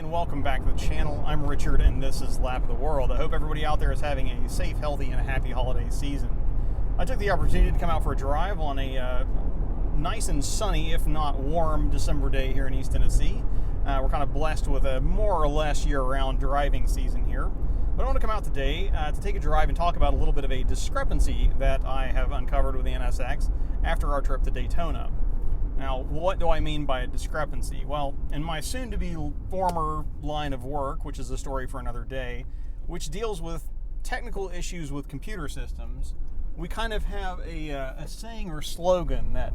and welcome back to the channel. I'm Richard and this is Lap of the World. I hope everybody out there is having a safe, healthy, and a happy holiday season. I took the opportunity to come out for a drive on a nice and sunny, if not warm, December day here in East Tennessee. We're kind of blessed with a more or less year-round driving season here. But I want to come out today to take a drive and talk about a little bit of a discrepancy that I have uncovered with the NSX after our trip to Daytona. Now, what do I mean by a discrepancy? Well, in my soon-to-be former line of work, which is a story for another day, which deals with technical issues with computer systems, we kind of have a saying or slogan that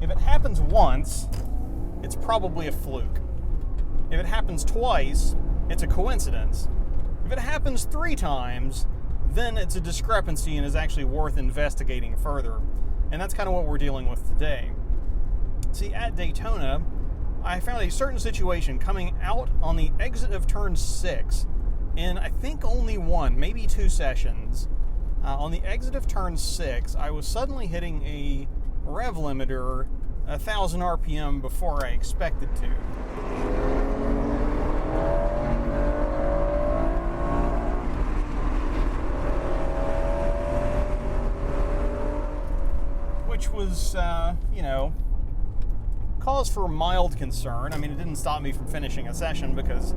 if it happens once, it's probably a fluke. If it happens twice, it's a coincidence. If it happens 3 times, then it's a discrepancy and is actually worth investigating further. And that's kind of what we're dealing with today. See, at Daytona, I found a certain situation coming out on the exit of turn 6 in, I think, only one, maybe 2 sessions. On the exit of turn 6, I was suddenly hitting a rev limiter 1,000 RPM before I expected to. Which was, cause for mild concern. I mean, it didn't stop me from finishing a session because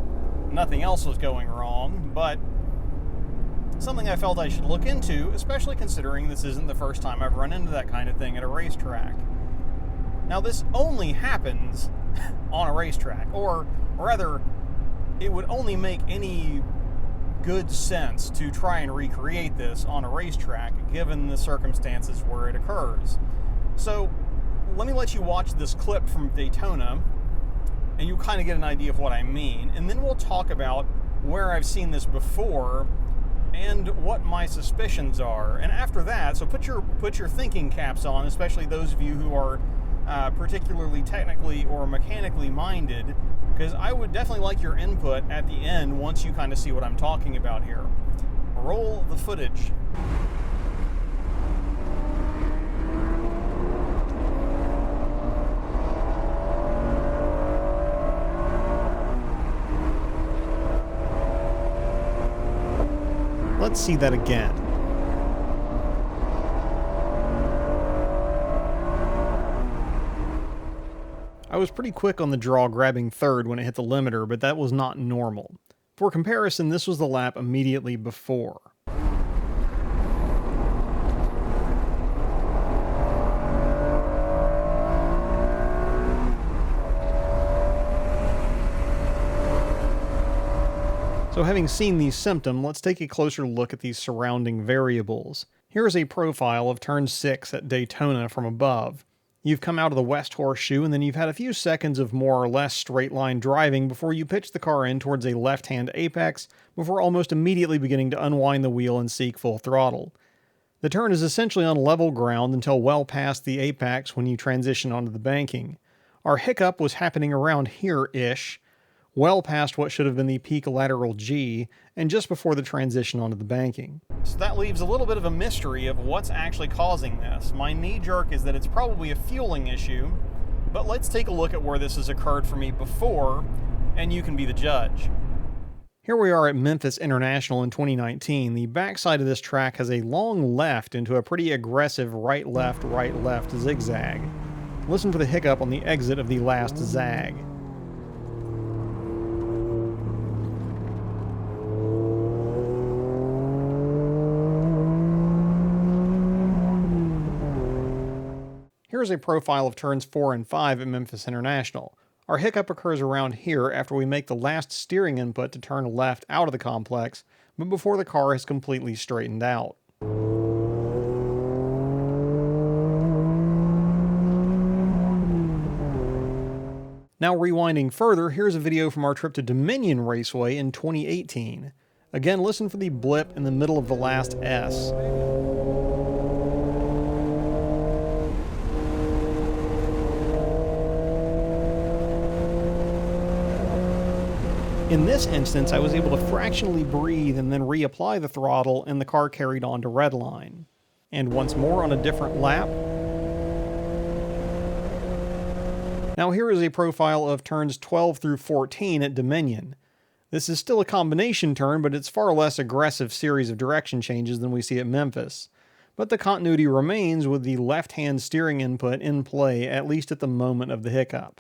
nothing else was going wrong, but something I felt I should look into, especially considering this isn't the first time I've run into that kind of thing at a racetrack. Now, this only happens on a racetrack, or rather, it would only make any good sense to try and recreate this on a racetrack, given the circumstances where it occurs. So, let me let you watch this clip from Daytona, and you'll kind of get an idea of what I mean, and then we'll talk about where I've seen this before and what my suspicions are. And after that, so put your thinking caps on, especially those of you who are particularly technically or mechanically minded, because I would definitely like your input at the end once you kind of see what I'm talking about here. Roll the footage. Let's see that again. I was pretty quick on the draw grabbing third when it hit the limiter, but that was not normal. For comparison, this was the lap immediately before. So having seen these symptoms, let's take a closer look at these surrounding variables. Here is a profile of turn 6 at Daytona from above. You've come out of the west horseshoe, and then you've had a few seconds of more or less straight line driving before you pitch the car in towards a left-hand apex, before almost immediately beginning to unwind the wheel and seek full throttle. The turn is essentially on level ground until well past the apex when you transition onto the banking. Our hiccup was happening around here-ish, well past what should have been the peak lateral G, and just before the transition onto the banking. So that leaves a little bit of a mystery of what's actually causing this. My knee-jerk is that it's probably a fueling issue, but let's take a look at where this has occurred for me before, and you can be the judge. Here we are at Memphis International in 2019. The backside of this track has a long left into a pretty aggressive right-left zigzag. Listen for the hiccup on the exit of the last zag. Here's a profile of turns 4 and 5 at Memphis International. Our hiccup occurs around here after we make the last steering input to turn left out of the complex, but before the car is completely straightened out. Now rewinding further, here's a video from our trip to Dominion Raceway in 2018. Again, listen for the blip in the middle of the last S. In this instance, I was able to fractionally breathe and then reapply the throttle, and the car carried on to redline. And once more on a different lap. Now here is a profile of turns 12 through 14 at Dominion. This is still a combination turn, but it's far less aggressive series of direction changes than we see at Memphis. But the continuity remains with the left-hand steering input in play, at least at the moment of the hiccup.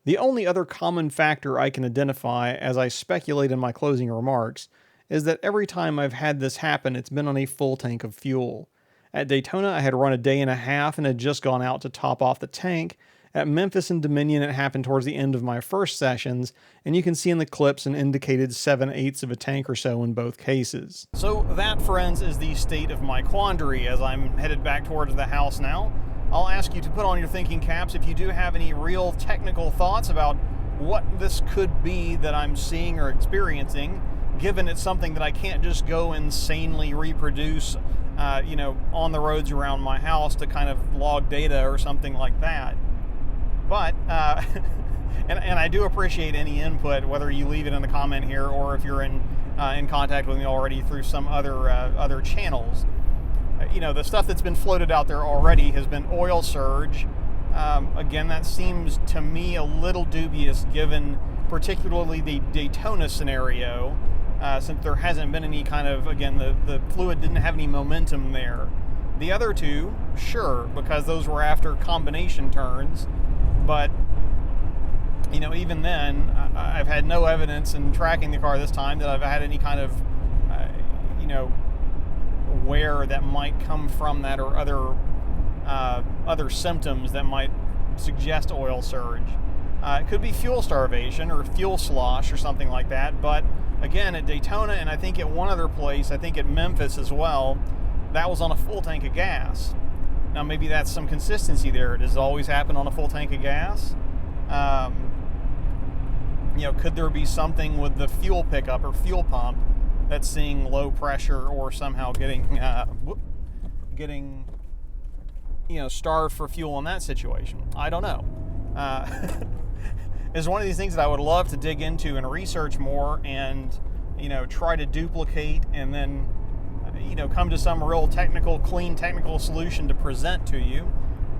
The only other common factor I can identify as I speculate in my closing remarks is that every time I've had this happen, it's been on a full tank of fuel. At Daytona, I had run a day and a half and had just gone out to top off the tank. At Memphis and Dominion, it happened towards the end of my first sessions, and you can see in the clips an indicated 7/8 of a tank or so in both cases. So that, friends, is the state of my quandary as I'm headed back towards the house now. I'll ask you to put on your thinking caps if you do have any real technical thoughts about what this could be that I'm seeing or experiencing, given it's something that I can't just go insanely reproduce, on the roads around my house to kind of log data or something like that. But, and I do appreciate any input, whether you leave it in the comment here or if you're in contact with me already through some other channels. The stuff that's been floated out there already has been oil surge. Again, that seems to me a little dubious given particularly the Daytona scenario, since there hasn't been any kind of, again, the fluid didn't have any momentum there. The other two, sure, because those were after combination turns, but even then, I've had no evidence in tracking the car this time that I've had any kind of, wear that might come from that or other symptoms that might suggest oil surge. It could be fuel starvation or fuel slosh or something like that, but again, at Daytona and I think at one other place, I think at Memphis as well, that was on a full tank of gas. Now maybe that's some consistency there. Does it always happen on a full tank of gas? Could there be something with the fuel pickup or fuel pump that's seeing low pressure or somehow getting starved for fuel in that situation? I don't know. It's one of these things that I would love to dig into and research more and, try to duplicate and then, come to some real clean technical solution to present to you.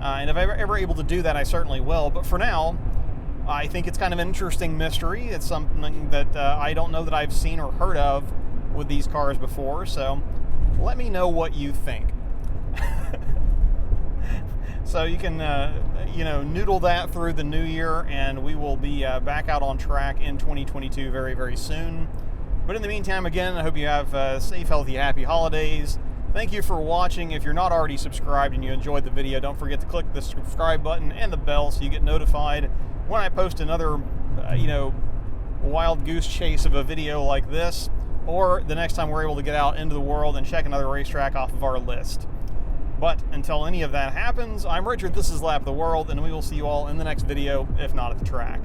And if I'm ever able to do that, I certainly will. But for now, I think it's kind of an interesting mystery. It's something that I don't know that I've seen or heard of with these cars before. So let me know what you think. So you can, noodle that through the new year, and we will be back out on track in 2022 very, very soon. But in the meantime, again, I hope you have safe, healthy, happy holidays. Thank you for watching. If you're not already subscribed and you enjoyed the video, don't forget to click the subscribe button and the bell so you get notified when I post another, wild goose chase of a video like this, or the next time we're able to get out into the world and check another racetrack off of our list. But until any of that happens, I'm Richard, this is Lap of the World, and we will see you all in the next video, if not at the track.